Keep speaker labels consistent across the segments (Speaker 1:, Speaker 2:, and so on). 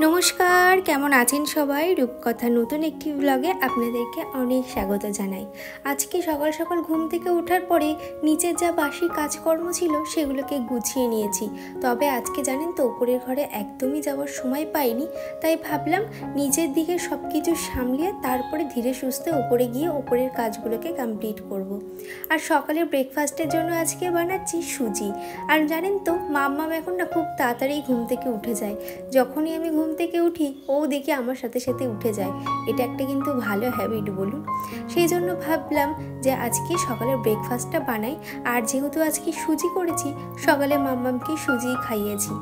Speaker 1: নমস্কার, কেমন আছেন সবাই? রূপকথা নতুন একটি ব্লগে আপনাদেরকে অনেক স্বাগত জানাই। আজকে সকাল সকাল ঘুম থেকে ওঠার পরে নিচের যা বাসি কাজকর্ম ছিল সেগুলোকে গুছিয়ে নিয়েছি। তবে আজকে জানেন তো, উপরের ঘরে একদমই যাওয়ার সময় পাইনি, তাই ভাবলাম নিচের দিকে সব কিছু সামলিয়ে তারপরে ধীরে সুস্থে ওপরে গিয়ে ওপরের কাজগুলোকে কমপ্লিট করব। আর সকালে ব্রেকফাস্টের জন্য আজকে বানাচ্ছি সুজি। আর জানেন তো, মাম্মাম এখন না খুব তাড়াতাড়ি ঘুম থেকে উঠে যায়। যখনই আমি ঘুম থেকে উঠি ও দেখে আমার সাথে সাথে উঠে যায়। এটা একটা কিন্তু ভালো হ্যাবিট বলুন। সেই জন্য ভাবলাম যে আজকে সকালে ব্রেকফাস্টটা বানাই। আর যেহেতু আজকে সুজি করেছি, সকালে মাম্মামকে সুজি খাইয়েছি।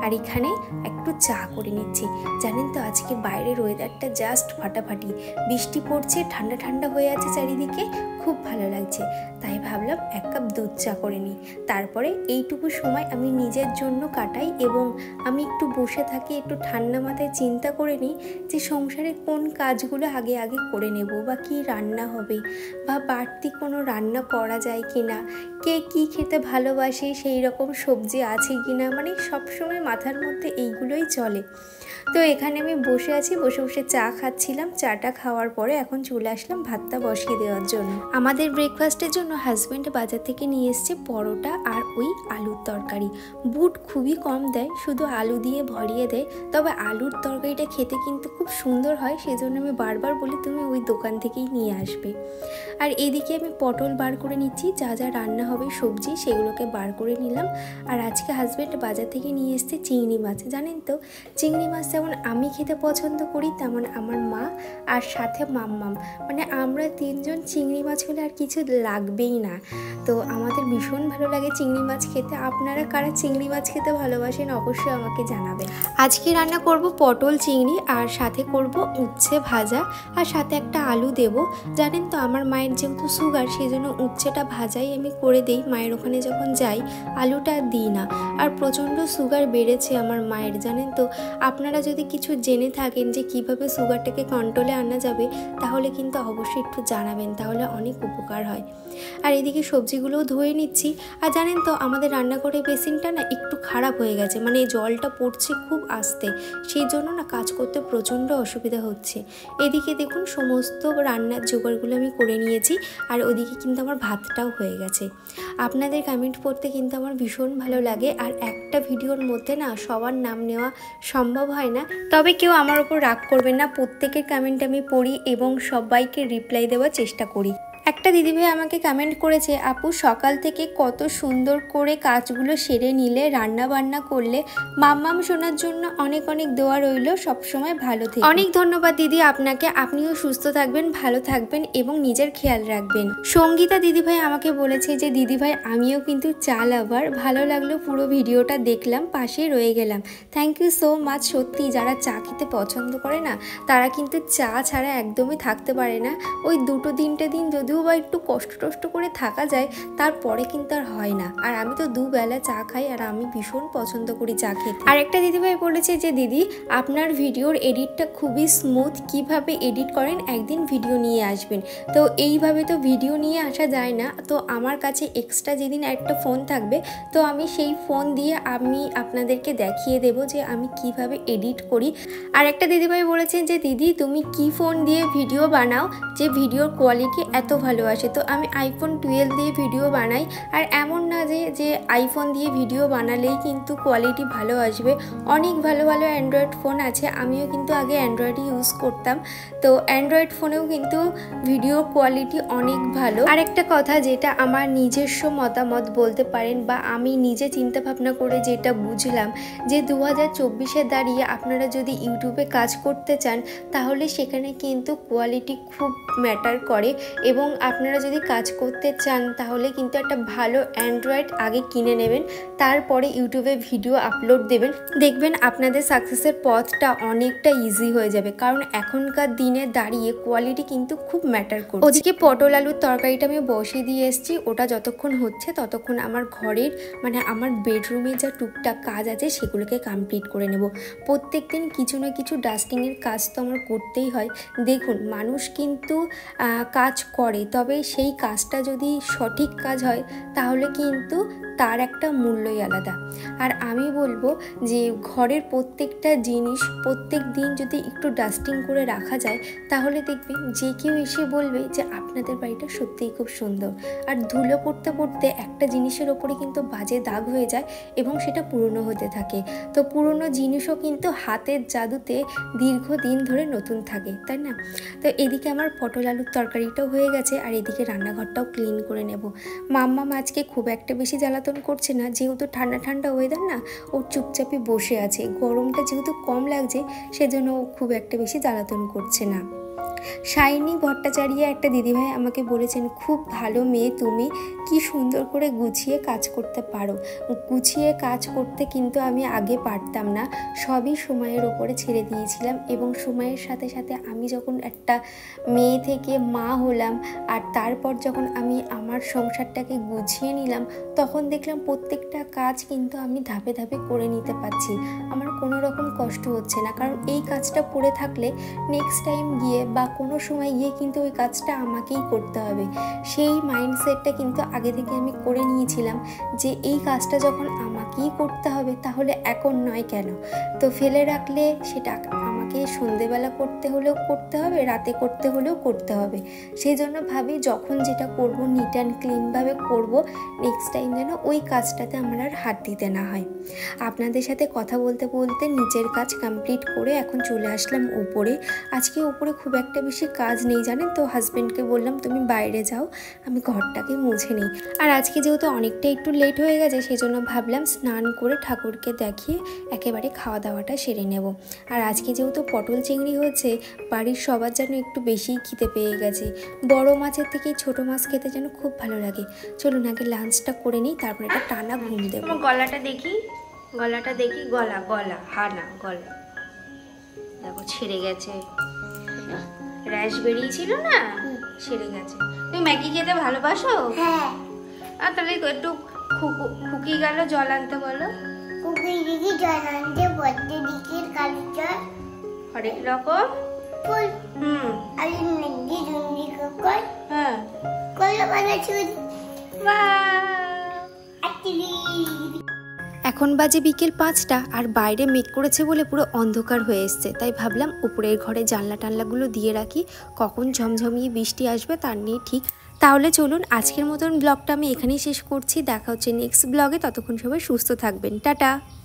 Speaker 1: আর এখানে একটু চা করে নিচ্ছি। জানেন তো, আজকে বাইরের ওয়েদারটা জাস্ট ফাটাফাটি, বৃষ্টি পড়ছে, ঠান্ডা ঠান্ডা হয়ে আছে চারিদিকে, খুব ভালো লাগছে। তাই ভাবলাম এক কাপ দুধ চা করে নিই। তারপরে এইটুকু সময় আমি নিজের জন্য কাটাই এবং আমি একটু বসে থাকি, একটু ঠান্ডা মাথায় চিন্তা করে নিই যে সংসারে কোন কাজগুলো আগে আগে করে নেব, বা কী রান্না হবে, বা বাড়তি কোনো রান্না করা যায় কি না, কে কী খেতে ভালোবাসে সেই রকম সবজি আছে কি না, মানে সবসময় মাথার মধ্যে এইগুলোই চলে। তো এখানে আমি বসে আছি, বসে বসে চা খাচ্ছিলাম। চাটা খাওয়ার পরে এখন চলে আসলাম ভাতটা বসিয়ে দেওয়ার জন্য। আমাদের ব্রেকফাস্টের জন্য হাজব্যান্ড বাজার থেকে নিয়ে এসছে পরোটা আর ওই আলুর তরকারি। বুট খুবই কম দেয়, শুধু আলু দিয়ে ভরিয়ে দেয়। তবে আলুর তরকারিটা খেতে কিন্তু খুব সুন্দর হয়, সেজন্য আমি বারবার বলি তুমি ওই দোকান থেকেই নিয়ে আসবে। আর এদিকে আমি পটল বার করে নিচ্ছি, যা যা রান্না হবে সবজি সেগুলোকে বার করে নিলাম। আর আজকে হাজব্যান্ড বাজার থেকে নিয়ে এসছে চিংড়ি মাছ। জানেন তো, চিংড়ি মাছ যেমন আমি খেতে পছন্দ করি, তেমন আমার মা আর সাথে মাম্মাম, মানে আমরা তিনজন চিংড়ি মাছ হলে আর কিছু লাগবেই না। তো আমাদের ভীষণ ভালো লাগে চিংড়ি মাছ খেতে। আপনারা কারা চিংড়ি মাছ খেতে ভালোবাসেন অবশ্যই আমাকে জানাবেন। আজকে রান্না করব পটল চিংড়ি, আর সাথে করব উচ্ছে ভাজা, আর সাথে একটা আলু দেব। জানেন তো, আমার মায়ের যেহেতু সুগার, সেই জন্য উচ্ছেটা ভাজাই আমি করে দিই। মায়ের ওখানে যখন যাই আলুটা দিই না। আর প্রচণ্ড সুগার বেড়েছে আমার মায়ের, জানেন তো। আপনারা যদি কিছু জেনে থাকেন যে কিভাবে সুগারটাকে কন্ট্রোলে আনা যাবে, তাহলে কিন্তু অবশ্যই একটু জানাবেন, তাহলে অনেক উপকার হয়। আর এদিকে সবজিগুলোও ধুয়ে নিচ্ছি। আর জানেন তো, আমাদের রান্নাঘরের বেসিনটা না একটু খারাপ হয়ে গেছে, মানে জলটা পড়ছে খুব আস্তে, সেই জন্য না কাজ করতে প্রচণ্ড অসুবিধা হচ্ছে। এদিকে দেখুন সমস্ত রান্নার জোগাড়গুলো আমি করে নিয়েছি। আর ওদিকে কিন্তু আমার ভাতটাও হয়ে গেছে। আপনাদের কমেন্ট পড়তে কিন্তু আমার ভীষণ ভালো লাগে। আর একটা ভিডিওর মধ্যে না সবার নাম নেওয়া সম্ভব হয় না, তবে কেউ আমার ওপর রাগ করবেন না। প্রত্যেকের কমেন্ট আমি পড়ি এবং সবাইকে রিপ্লাই দেওয়ার চেষ্টা করি। একটা দিদিভাই আমাকে কমেন্ট করেছে, আপু সকাল থেকে কত সুন্দর করে কাজগুলো সেরে নিলে, রান্না বান্না করলে, মাম্মাম শোনার জন্য অনেক অনেক দোয়া রইল, সবসময় ভালো থেকে। অনেক ধন্যবাদ দিদি আপনাকে। আপনিও সুস্থ থাকবেন, ভালো থাকবেন এবং নিজের খেয়াল রাখবেন। সঙ্গীতা দিদিভাই আমাকে বলেছে যে দিদিভাই আমিও কিন্তু চা লাভার, ভালো লাগলো পুরো ভিডিওটা দেখলাম, পাশে রয়ে গেলাম। Thank you so much. সত্যি যারা চা খেতে পছন্দ করে না, তারা কিন্তু চা ছাড়া একদমই থাকতে পারে না। ওই 2-3টে দিন যদিও বা একটু কষ্ট করে থাকা যায়, তারপরে কিন্তু আর হয় না। আর আমি তো দুবেলা চা খাই, আর আমি ভীষণ পছন্দ করি চা খেতে। আর একটা দিদিভাই বলেছে যে দিদি আপনার ভিডিওর এডিটটা খুবই স্মুথ, কিভাবে এডিট করেন একদিন ভিডিও নিয়ে আসবেন। তো এইভাবে তো ভিডিও নিয়ে আসা যায় না, তো আমার কাছে এক্সট্রা যেদিন একটা ফোন থাকবে, তো আমি সেই ফোন দিয়ে আমি আপনাদেরকে দেখিয়ে দেব যে আমি কিভাবে এডিট করি। আর একটা দিদিভাই বলেছেন যে দিদি তুমি কি ফোন দিয়ে ভিডিও বানাও যে ভিডিওর কোয়ালিটি এত ভালো আসে। তো আমি আইফোন 12 দিয়ে ভিডিও বানাই। আর এমন না যে আইফোন দিয়ে ভিডিও বানালেই কিন্তু কোয়ালিটি ভালো আসবে। অনেক ভালো ভালো অ্যান্ড্রয়েড ফোন আছে, আমিও কিন্তু আগে অ্যান্ড্রয়েডই ইউজ করতাম। তো অ্যান্ড্রয়েড ফোনেও কিন্তু ভিডিও কোয়ালিটি অনেক ভালো। আর একটা কথা, যেটা আমার নিজস্ব মতামত বলতে পারেন, বা আমি নিজে চিন্তা ভাবনা করে যেটা বুঝলাম, যে 2024-এ দাঁড়িয়ে আপনারা যদি ইউটিউবে কাজ করতে চান, তাহলে সেখানে কিন্তু কোয়ালিটি খুব ম্যাটার করে। এবং আপনারা যদি কাজ করতে চান, তাহলে কিন্তু একটা ভালো অ্যান্ড্রয়েড আগে কিনে নেবেন, তারপরে ইউটিউবে ভিডিও আপলোড দেবেন, দেখবেন আপনাদের সাকসেসের পথটা অনেকটা ইজি হয়ে যাবে। কারণ এখনকার দিনে দাঁড়িয়ে কোয়ালিটি কিন্তু খুব ম্যাটার করে। ওদিকে পটল আলুর তরকারিটা আমি বসিয়ে দিয়ে এসেছি। ওটা যতক্ষণ হচ্ছে ততক্ষণ আমার ঘরের, মানে আমার বেডরুমে যা টুকটাক কাজ আছে সেগুলোকে কমপ্লিট করে নেব। প্রত্যেক দিন কিছু না কিছু ডাস্টিংয়ের কাজ তো আমার করতেই হয়। দেখুন, মানুষ কিন্তু কাজ করে, তবে সেই কাজটা যদি সঠিক কাজ হয়, তাহলে কিন্তু তার একটা মূল্যই আলাদা। আর আমি বলবো যে ঘরের প্রত্যেকটা জিনিস প্রত্যেক দিন যদি একটু ডাস্টিং করে রাখা যায় তাহলে দেখবেন যে কেউ এসে বলবে যে আপনাদের বাড়িটা সত্যিই খুব সুন্দর। আর ধুলো পড়তে পড়তে একটা জিনিসের ওপরে কিন্তু বাজে দাগ হয়ে যায় এবং সেটা পুরনো হতে থাকে। তো পুরনো জিনিসও কিন্তু হাতের জাদুতে দীর্ঘদিন ধরে নতুন থাকে, তাই না? তো এদিকে আমার পটল আলুর তরকারিটাও হয়ে গেছে আর এদিকে রান্নাঘরটাও ক্লিন করে নেব। মাম্মাম আজকে খুব একটা বেশি জ্বালাতন করছে না, যেহেতু ঠান্ডা ঠান্ডা ওয়েদার না, ওর চুপচাপই বসে আছে। গরমটা যেহেতু কম লাগছে সেজন্য ও খুব একটা বেশি জ্বালাতন করছে না। শাইনি ভট্টাচার্য একটা দিদিভাই আমাকে বলেছেন, খুব ভালো মেয়ে তুমি, কি সুন্দর করে গুছিয়ে কাজ করতে পারো। গুছিয়ে কাজ করতে কিন্তু আমি আগে পারতাম না, সবই সময়ের ওপরে ছেড়ে দিয়েছিলাম এবং সময়ের সাথে সাথে আমি যখন একটা মেয়ে থেকে মা হলাম আর তারপর যখন আমি আমার সংসারটাকে গুছিয়ে নিলাম তখন দেখলাম প্রত্যেকটা কাজ কিন্তু আমি ধাপে ধাপে করে নিতে পারছি, আমার কোনো রকম কষ্ট হচ্ছে না। কারণ এই কাজটা পড়ে থাকলে নেক্সট টাইম গিয়ে বা কোনো সময় গিয়ে কিন্তু ওই কাজটা আমাকেই করতে হবে। সেই মাইন্ডসেটটা কিন্তু আগে থেকে আমি করে নিয়েছিলাম যে এই কাজটা যখন আমাকেই করতে হবে তাহলে এখন নয় কেন। তো ফেলে রাখলে সেটা আমাকে সন্ধেবেলা করতে হলেও করতে হবে, রাতে করতে হলেও করতে হবে। সেই জন্য ভাবি যখন যেটা করব নিট অ্যান্ড ক্লিনভাবে করব, নেক্সট টাইম যেন ওই কাজটাতে আমার আর হাত দিতে না হয়। আপনাদের সাথে কথা বলতে বলতে নিচের কাজ কমপ্লিট করে এখন চলে আসলাম উপরে। আজকে উপরে খুব একটা বেশি কাজ নেই জানেন তো, হাজব্যান্ডকে বললাম তুমি বাইরে যাও, আমি ঘরটাকে মুছে নিই। আর আজকে যেহেতু অনেকটা একটু লেট হয়ে গেছে সেজন্য ভাবলাম স্নান করে ঠাকুরকে দেখিয়ে একেবারে খাওয়া দাওয়াটা সেরে নেব। আর আজকে যেহেতু পটল চিংড়ি হচ্ছে, বাড়ির সবার যেন একটু বেশিই খিদে পেয়ে গেছে। বড় মাছের থেকে ছোট মাছ খেতে যেন খুব ভালো লাগে। চলুন আগে লাঞ্চটা করে নিই, তারপরে একটা টানা ঘুম দেবো।
Speaker 2: গলাটা দেখি, গলাটা দেখি, গলা গলা না গলা দেখো ছেড়ে গেছে, র্যাশ বেরিয়েছিল না, ছেড়ে গেছে। তুমি ম্যাগি খেতে ভালোবাসো?
Speaker 3: হ্যাঁ।
Speaker 2: আর তাহলে একটু খুকি গেল জল আনতে বলো।
Speaker 3: কুকুর দিকে জল আনতে বলতে দিকে কালি জল
Speaker 2: হরেক রকম
Speaker 3: ফুল আর নদী রুন্দি কই
Speaker 2: হ্যাঁ
Speaker 3: কলা বানাচ্ছি।
Speaker 1: এখন বাজে বিকেল 5টা আর বাইরে মেঘ করেছে বলে পুরো অন্ধকার হয়ে এসছে, তাই ভাবলাম উপরের ঘরে জানলা টানলাগুলো দিয়ে রাখি, কখন ঝমঝমিয়ে বৃষ্টি আসবে তার নেই ঠিক। তাহলে চলুন আজকের মতন ব্লগটা আমি এখানেই শেষ করছি, দেখা হচ্ছে নেক্সট ব্লগে। ততক্ষণ সবাই সুস্থ থাকবেন, টাটা।